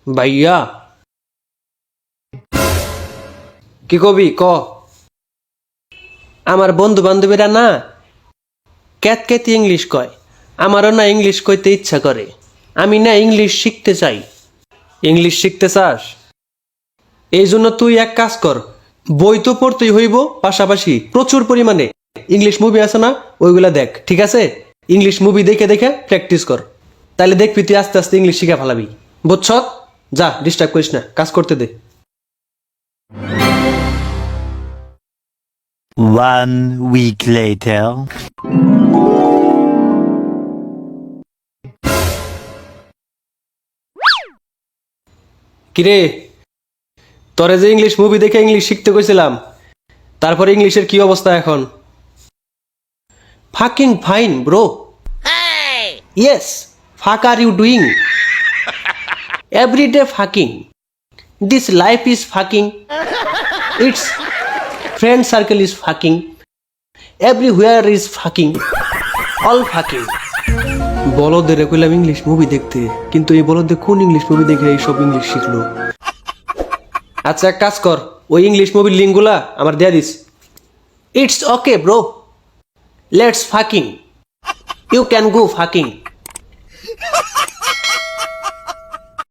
ভাইয়া কি কবি ক। আমার বন্ধু বান্ধবীরা না ক্যাত ক্যাতি ইংলিশ কয়, আমারও না ইংলিশ কইতে ইচ্ছা করে। আমি না ইংলিশ শিখতে চাই। ইংলিশ শিখতে চাস? এই জন্য তুই এক কাজ কর, বই তো পড়তেই হইব, পাশাপাশি প্রচুর পরিমাণে ইংলিশ মুভি আছে না, ওইগুলা দেখ, ঠিক আছে? ইংলিশ মুভি দেখে দেখে প্র্যাকটিস কর, তাহলে দেখবি তুই আস্তে আস্তে ইংলিশ শিখে ফেলাবি। বুঝছ? যা, ডিস্টার্ব করিস না, কাজ করতে দে। 1 week later. কিরে, তোরে যে ইংলিশ মুভি দেখে ইংলিশ শিখতে কইছিলাম, তারপরে ইংলিশের কি অবস্থা এখন? Fucking fine bro. Yes, fuck are you doing? Everyday fucking. This life is fucking. It's friend circle is fucking. Everywhere is fucking. All fucking. বলদের কইলাম ইংলিশ মুভি দেখতে, কিন্তু এই বলদে কোন ইংলিশ মুভি দেখে এইসব ইংলিশ শিখলো? আচ্ছা এক কাজ কর, ওই ইংলিশ মুভির লিঙ্কগুলা আমার দেয়া দিস। It's okay bro, let's fucking. You can go fucking.